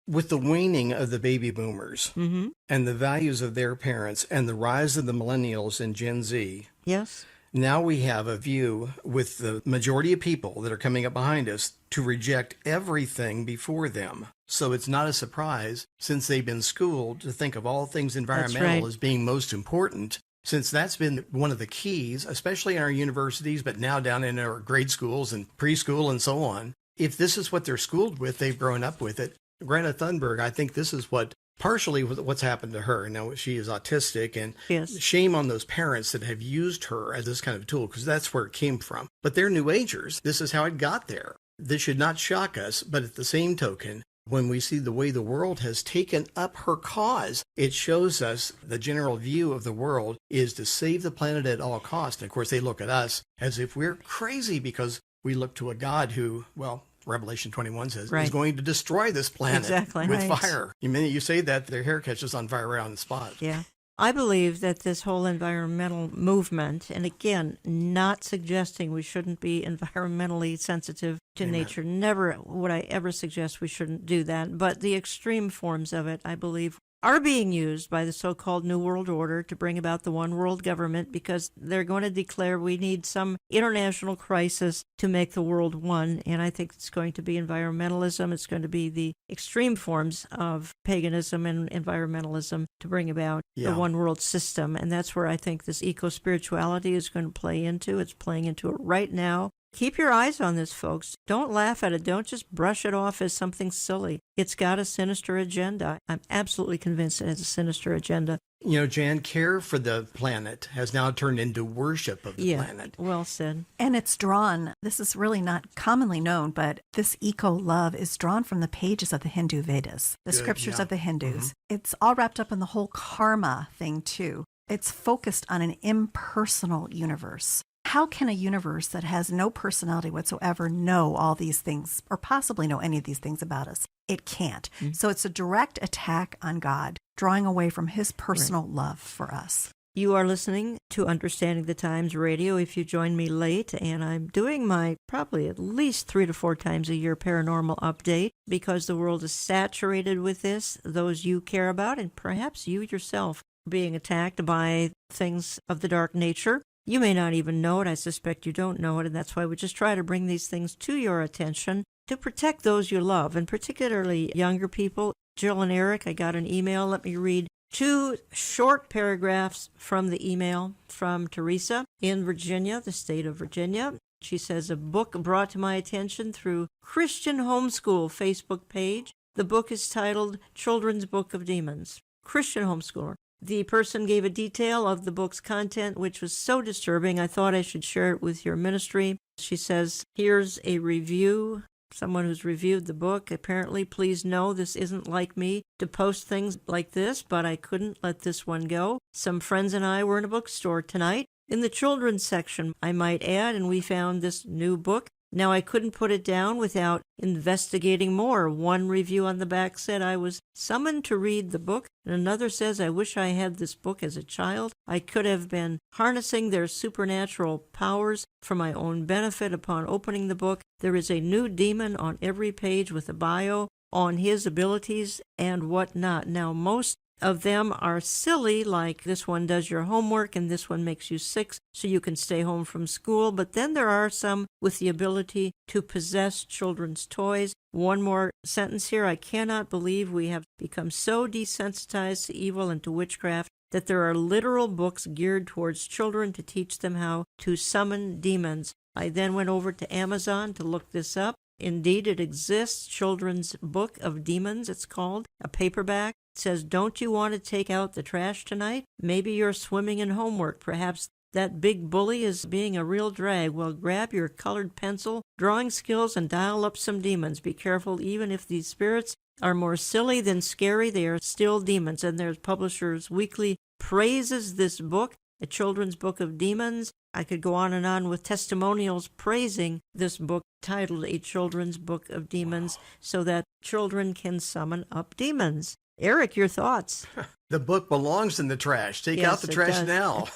with the waning of the baby boomers and the values of their parents and the rise of the millennials and Gen Z, yes, now we have a view with the majority of people that are coming up behind us to reject everything before them. So it's not a surprise, since they've been schooled to think of all things environmental as being most important, since that's been one of the keys, especially in our universities, but now down in our grade schools and preschool and so on. If this is what they're schooled with, they've grown up with it. Greta Thunberg, I think this is what partially what's happened to her. Now, she is autistic, and shame on those parents that have used her as this kind of tool, because that's where it came from. But they're New Agers. This is how it got there. This should not shock us, but at the same token, when we see the way the world has taken up her cause, it shows us the general view of the world is to save the planet at all costs. And of course, they look at us as if we're crazy because we look to a God who, well, Revelation 21 says, is going to destroy this planet with fire. The minute you say that, their hair catches on fire right on the spot. Yeah. I believe that this whole environmental movement, and again, not suggesting we shouldn't be environmentally sensitive to nature. Never would I ever suggest we shouldn't do that. But the extreme forms of it, I believe, are being used by the so-called New World Order to bring about the one world government, because they're going to declare we need some international crisis to make the world one. And I think it's going to be environmentalism. It's going to be the extreme forms of paganism and environmentalism to bring about the one world system. And that's where I think this eco-spirituality is going to play into. It's playing into it right now. Keep your eyes on this, folks. Don't laugh at it. Don't just brush it off as something silly. It's got a sinister agenda. I'm absolutely convinced it has a sinister agenda. You know, Jan, care for the planet has now turned into worship of the planet. Well said. And it's drawn, this is really not commonly known, but this eco-love is drawn from the pages of the Hindu Vedas, the scriptures of the Hindus. It's all wrapped up in the whole karma thing, too. It's focused on an impersonal universe. How can a universe that has no personality whatsoever know all these things, or possibly know any of these things about us? It can't. So it's a direct attack on God, drawing away from his personal love for us. You are listening to Understanding the Times Radio. If you join me late, and I'm doing my probably at least 3 to 4 times a year paranormal update, because the world is saturated with this, those you care about, and perhaps you yourself being attacked by things of the dark nature. You may not even know it. I suspect you don't know it, and that's why we just try to bring these things to your attention to protect those you love, and particularly younger people. Jill and Eric, I got an email. Let me read 2 short paragraphs from the email from Teresa in Virginia, the state of Virginia. She says, a book brought to my attention through Christian Homeschool Facebook page. The book is titled Children's Book of Demons. Christian Homeschooler. The person gave a detail of the book's content, which was so disturbing, I thought I should share it with your ministry. She says, here's a review someone who's reviewed the book. Apparently, please know this isn't like me to post things like this, but I couldn't let this one go. Some friends and I were in a bookstore tonight, in the children's section, I might add, and we found this new book. Now, I couldn't put it down without investigating more. One review on the back said I was summoned to read the book, and another says I wish I had this book as a child. I could have been harnessing their supernatural powers for my own benefit. Upon opening the book, there is a new demon on every page with a bio on his abilities and whatnot. Now, most of them are silly, like this one does your homework and this one makes you sick so you can stay home from school. But then there are some with the ability to possess children's toys. One more sentence here. I cannot believe we have become so desensitized to evil and to witchcraft that there are literal books geared towards children to teach them how to summon demons. I then went over to Amazon to look this up. Indeed, it exists. Children's Book of Demons, it's called, a paperback. It says, don't you want to take out the trash tonight? Maybe you're swimming in homework. Perhaps that big bully is being a real drag. Well, grab your colored pencil, drawing skills, and dial up some demons. Be careful, even if these spirits are more silly than scary, they are still demons. And their Publishers Weekly praises this book, A Children's Book of Demons. I could go on with testimonials praising this book titled A Children's Book of Demons, so that children can summon up demons. Eric, your thoughts? The book belongs in the trash. Take out the trash now.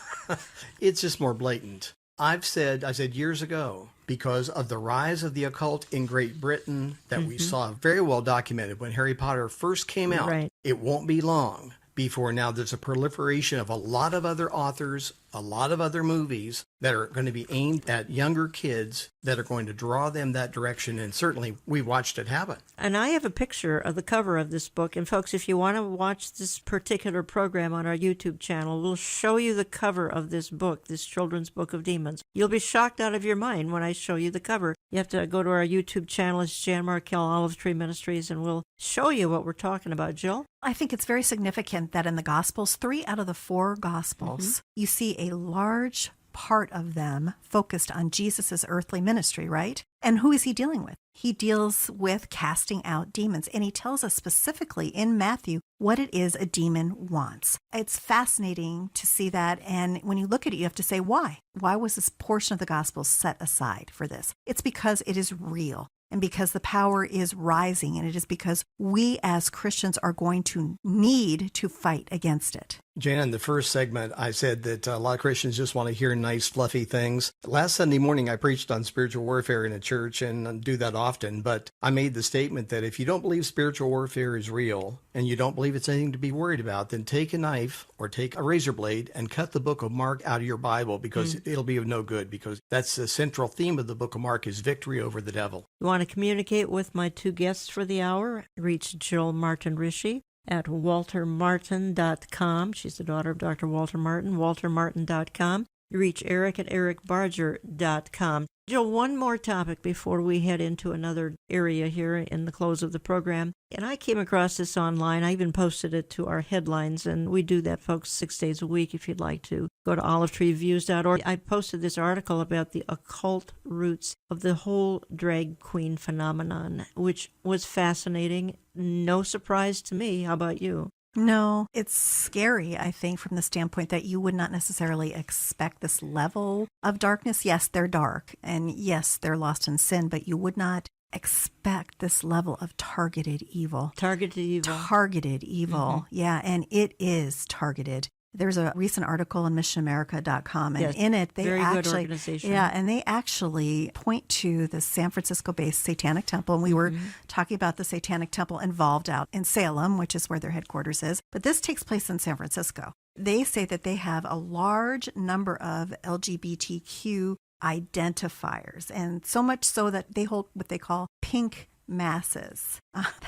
It's just more blatant. I said years ago, because of the rise of the occult in Great Britain that we saw very well documented when Harry Potter first came out, it won't be long before now there's a proliferation of a lot of other authors, a lot of other movies that are going to be aimed at younger kids that are going to draw them that direction. And certainly we watched it happen. And I have a picture of the cover of this book. And folks, if you want to watch this particular program on our YouTube channel, we'll show you the cover of this book, this Children's Book of Demons. You'll be shocked out of your mind when I show you the cover. You have to go to our YouTube channel. It's Jan Markell, Olive Tree Ministries, and we'll show you what we're talking about. Jill? I think it's very significant that in the Gospels, 3 out of the 4 Gospels, you see a large part of them focused on Jesus' earthly ministry, right? And who is he dealing with? He deals with casting out demons. And he tells us specifically in Matthew what it is a demon wants. It's fascinating to see that. And when you look at it, you have to say, why? Why was this portion of the gospel set aside for this? It's because it is real. And because the power is rising, and it is because we as Christians are going to need to fight against it. Jan, in the first segment, I said that a lot of Christians just want to hear nice, fluffy things. Last Sunday morning, I preached on spiritual warfare in a church, and I do that often, but I made the statement that if you don't believe spiritual warfare is real, and you don't believe it's anything to be worried about, then take a knife or take a razor blade and cut the book of Mark out of your Bible, because it'll be of no good, because that's the central theme of the book of Mark is victory over the devil. You want to communicate with my 2 guests for the hour? Reach Jill Martin Rishi at waltermartin.com. She's the daughter of Dr. Walter Martin, waltermartin.com. You reach Eric at ericbarger.com. Jill, one more topic before we head into another area here in the close of the program. And I came across this online. I even posted it to our headlines, and we do that, folks, 6 days a week if you'd like to. Go to olivetreeviews.org. I posted this article about the occult roots of the whole drag queen phenomenon, which was fascinating. No surprise to me. How about you? No, it's scary, I think, from the standpoint that you would not necessarily expect this level of darkness. Yes, they're dark, and yes, they're lost in sin, but you would not expect this level of targeted evil. Targeted evil. Targeted evil, yeah, and it is targeted. There's a recent article in missionamerica.com, and in it they actually point to the San Francisco-based Satanic Temple, and we were talking about the Satanic Temple involved out in Salem, which is where their headquarters is, but this takes place in San Francisco. They say that they have a large number of LGBTQ identifiers, and so much so that they hold what they call pink masses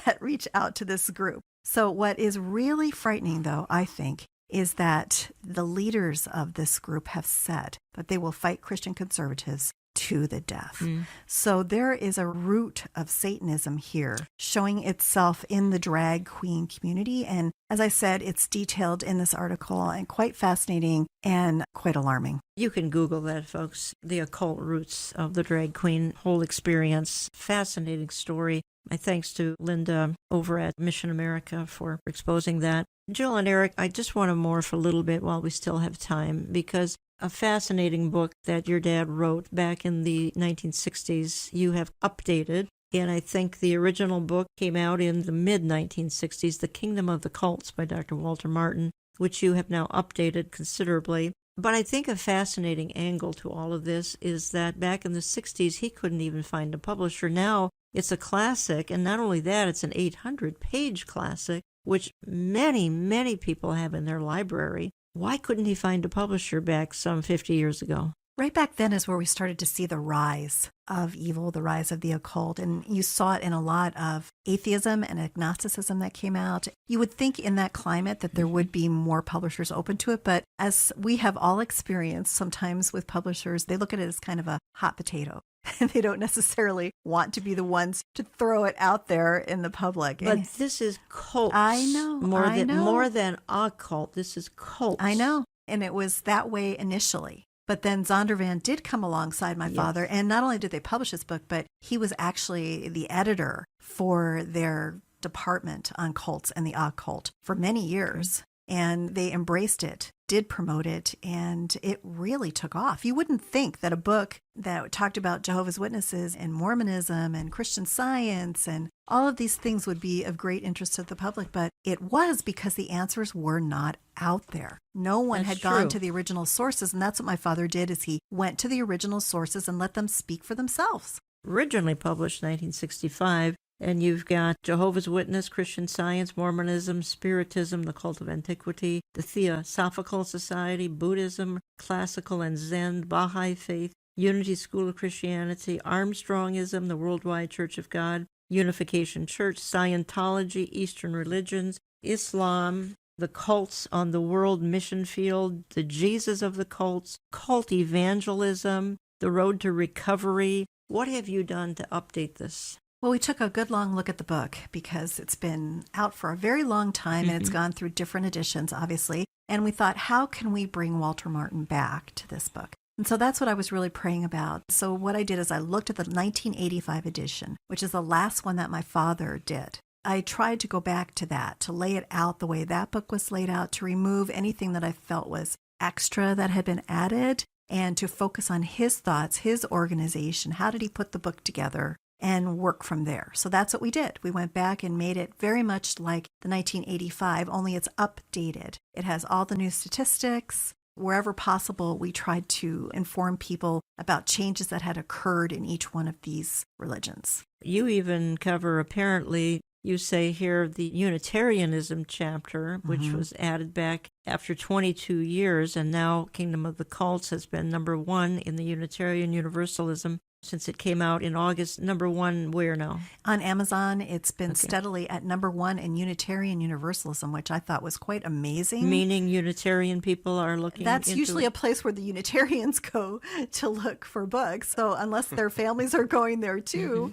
that reach out to this group. So what is really frightening, though, I think, is that the leaders of this group have said that they will fight Christian conservatives to the death. So there is a root of Satanism here showing itself in the drag queen community. And as I said, it's detailed in this article and quite fascinating and quite alarming. You can Google that, folks. The occult roots of the drag queen whole experience. Fascinating story. My thanks to Linda over at Mission America for exposing that. Jill and Eric, I just want to morph a little bit while we still have time, because a fascinating book that your dad wrote back in the 1960s, you have updated. And I think the original book came out in the mid-1960s, The Kingdom of the Cults by Dr. Walter Martin, which you have now updated considerably. But I think a fascinating angle to all of this is that back in the 60s, he couldn't even find a publisher. Now it's a classic, and not only that, it's an 800-page classic, which many, many people have in their library. Why couldn't he find a publisher back some 50 years ago? Right back then is where we started to see the rise of evil, the rise of the occult. And you saw it in a lot of atheism and agnosticism that came out. You would think in that climate that there would be more publishers open to it. But as we have all experienced, sometimes with publishers, they look at it as kind of a hot potato. And they don't necessarily want to be the ones to throw it out there in the public. But and this is cult. I know. More than occult. This is cult. I know. And it was that way initially. But then Zondervan did come alongside my father, and not only did they publish this book, but he was actually the editor for their department on cults and the occult for many years. And they embraced it, did promote it, and it really took off. You wouldn't think that a book that talked about Jehovah's Witnesses and Mormonism and Christian Science and all of these things would be of great interest to the public, but it was because the answers were not out there. No one had gone to the original sources, and that's what my father did, is he went to the original sources and let them speak for themselves. Originally published 1965, and you've got Jehovah's Witness, Christian Science, Mormonism, Spiritism, the Cult of Antiquity, the Theosophical Society, Buddhism, Classical and Zen, Baha'i Faith, Unity School of Christianity, Armstrongism, the Worldwide Church of God, Unification Church, Scientology, Eastern Religions, Islam, the cults on the world mission field, the Jesus of the cults, cult evangelism, the road to recovery. What have you done to update this? Well, we took a good long look at the book because it's been out for a very long time and it's gone through different editions, obviously. And we thought, how can we bring Walter Martin back to this book? And so that's what I was really praying about. So what I did is I looked at the 1985 edition, which is the last one that my father did. I tried to go back to that, to lay it out the way that book was laid out, to remove anything that I felt was extra that had been added, and to focus on his thoughts, his organization. How did he put the book together? And work from there. So that's what we did. We went back and made it very much like the 1985, only it's updated. It has all the new statistics. Wherever possible, we tried to inform people about changes that had occurred in each one of these religions. You even cover, apparently, you say here, the Unitarianism chapter, which was added back after 22 years, and now Kingdom of the Cults has been number one in the Unitarian Universalism since it came out in August. Number one where now? On Amazon, it's been steadily at number one in Unitarian Universalism, which I thought was quite amazing. Meaning Unitarian people are looking That's into usually a place where the Unitarians go to look for books. So unless their families are going there too.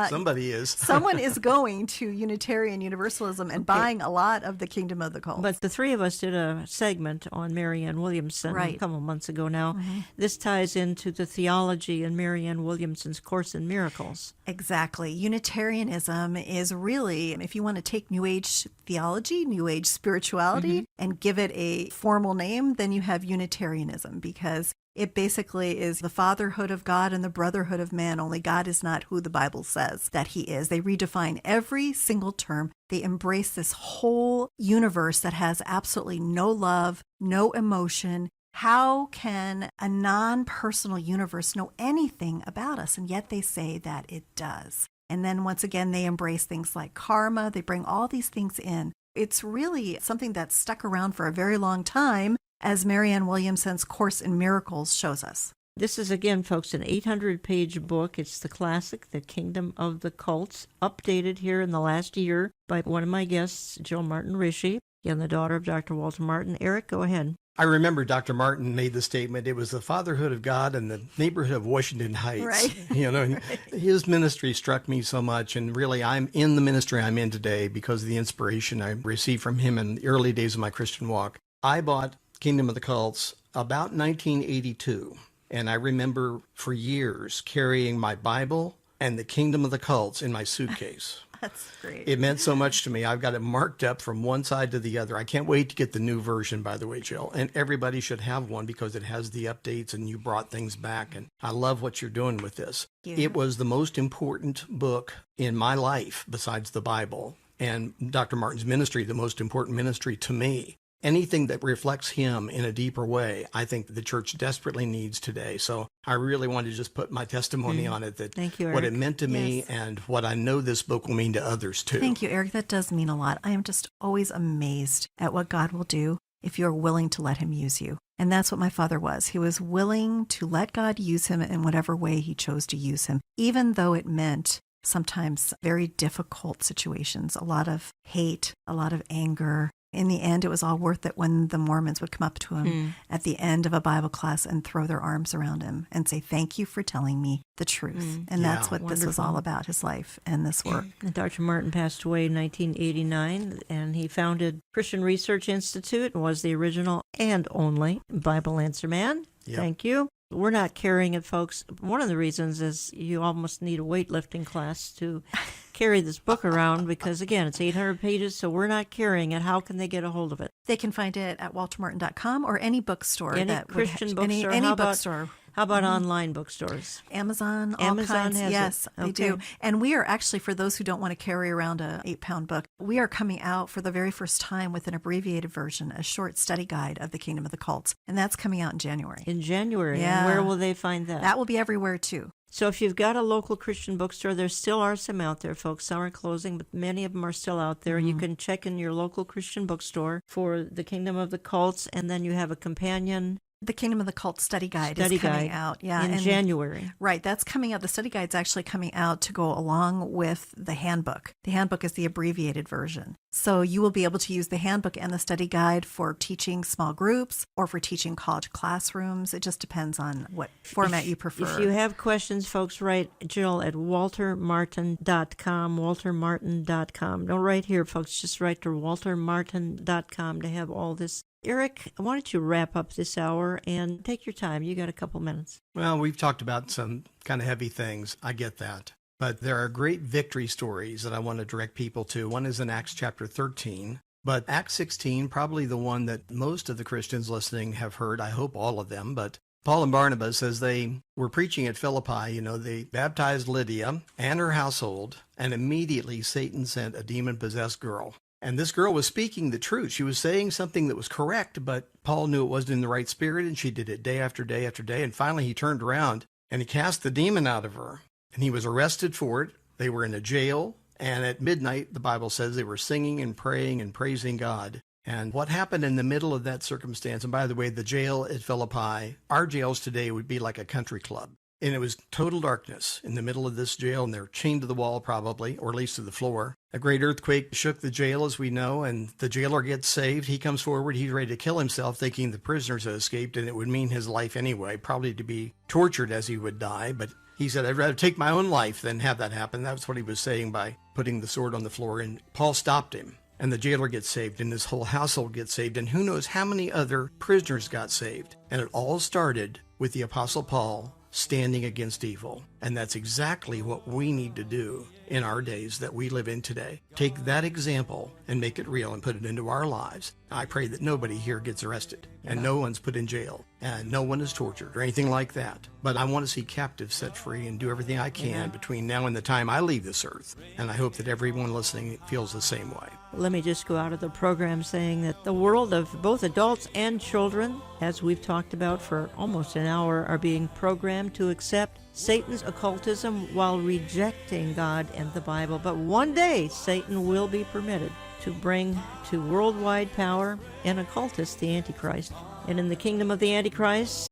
Somebody is. Someone is going to Unitarian Universalism and buying a lot of the Kingdom of the Cults. But the three of us did a segment on Marianne Williamson a couple months ago now. This ties into the theology in Marianne Williamson's Course in Miracles. Exactly. Unitarianism is really, if you want to take New Age theology, New Age spirituality, and give it a formal name, then you have Unitarianism, because it basically is the fatherhood of God and the brotherhood of man, only God is not who the Bible says that he is. They redefine every single term. They embrace this whole universe that has absolutely no love, no emotion. How can a non-personal universe know anything about us? And yet they say that it does. And then once again, they embrace things like karma. They bring all these things in. It's really something that's stuck around for a very long time, as Marianne Williamson's Course in Miracles shows us. This is, again, folks, an 800-page book. It's the classic, The Kingdom of the Cults, updated here in the last year by one of my guests, Jill Martin Rishi, again, the daughter of Dr. Walter Martin. Eric, go ahead. I remember Dr. Martin made the statement, it was the fatherhood of God and the neighborhood of Washington Heights. Right. Right. His ministry struck me so much, and really I'm in the ministry I'm in today because of the inspiration I received from him in the early days of my Christian walk. I bought Kingdom of the Cults about 1982, and I remember for years carrying my Bible and the Kingdom of the Cults in my suitcase. That's great. It meant so much to me. I've got it marked up from one side to the other. I can't wait to get the new version, by the way, Jill. And everybody should have one because it has the updates and you brought things back. And I love what you're doing with this. Yeah. It was the most important book in my life besides the Bible. And Dr. Martin's ministry, the most important ministry to me. Anything that reflects him in a deeper way, I think the church desperately needs today. So I really want to just put my testimony on it, that Thank you, Eric. what it meant to me Yes. and what I know this book will mean to others too. Thank you, Eric. That does mean a lot. I am just always amazed at what God will do if you're willing to let him use you. And that's what my father was. He was willing to let God use him in whatever way he chose to use him, even though it meant sometimes very difficult situations, a lot of hate, a lot of anger. In the end, it was all worth it when the Mormons would come up to him at the end of a Bible class and throw their arms around him and say, thank you for telling me the truth. And that's what this was all about, his life and this work. And Dr. Martin passed away in 1989, and he founded Christian Research Institute and was the original and only Bible Answer Man. Yep. Thank you. We're not carrying it, folks. One of the reasons is you almost need a weightlifting class to carry this book around because, again, it's 800 pages, so we're not carrying it. How can they get a hold of it? They can find it at waltermartin.com or any bookstore. Any that Christian would bookstore? Any How about- bookstore. How about online bookstores? Amazon, all Amazon kinds. has it. Yes, they Okay. do. And we are actually, for those who don't want to carry around a 8-pound book, we are coming out for the very first time with an abbreviated version, a short study guide of the Kingdom of the Cults. And that's coming out in January. In January. Yeah. And where will they find that? That will be everywhere too. So if you've got a local Christian bookstore, there still are some out there, folks. Some are closing, but many of them are still out there. You can check in your local Christian bookstore for the Kingdom of the Cults, and then you have a companion. The Kingdom of the Cult study guide Study is coming guide out. Yeah, in January. Right, that's coming out. The study guide's actually coming out to go along with the handbook. The handbook is the abbreviated version. So you will be able to use the handbook and the study guide for teaching small groups or for teaching college classrooms. It just depends on what format you prefer. If you have questions, folks, write Jill at waltermartin.com, waltermartin.com. Don't write here, folks. Just write to waltermartin.com to have all this. Eric, why don't you wrap up this hour and take your time? You got a couple minutes. Well, we've talked about some kind of heavy things. I get that. But there are great victory stories that I want to direct people to. One is in Acts chapter 13. But Acts 16, probably the one that most of the Christians listening have heard. I hope all of them. But Paul and Barnabas, as they were preaching at Philippi, they baptized Lydia and her household, and immediately Satan sent a demon-possessed girl. And this girl was speaking the truth. She was saying something that was correct, but Paul knew it wasn't in the right spirit, and she did it day after day after day. And finally, he turned around and he cast the demon out of her, and he was arrested for it. They were in a jail, and at midnight, the Bible says they were singing and praying and praising God. And what happened in the middle of that circumstance, and by the way, the jail at Philippi, our jails today would be like a country club. And it was total darkness in the middle of this jail, and they're chained to the wall probably, or at least to the floor. A great earthquake shook the jail, as we know, and the jailer gets saved. He comes forward. He's ready to kill himself, thinking the prisoners had escaped, and it would mean his life anyway, probably to be tortured as he would die. But he said, I'd rather take my own life than have that happen. That's what he was saying by putting the sword on the floor. And Paul stopped him, and the jailer gets saved, and his whole household gets saved, and who knows how many other prisoners got saved. And it all started with the Apostle Paul standing against evil. And that's exactly what we need to do in our days that we live in today. Take that example and make it real and put it into our lives. I pray that nobody here gets arrested and no one's put in jail and no one is tortured or anything like that. But I want to see captives set free and do everything I can between now and the time I leave this earth. And I hope that everyone listening feels the same way. Let me just go out of the program saying that the world of both adults and children, as we've talked about for almost an hour, are being programmed to accept Satan's occultism while rejecting God and the Bible. But one day, Satan will be permitted to bring to worldwide power an occultist, the Antichrist. And in the kingdom of the Antichrist,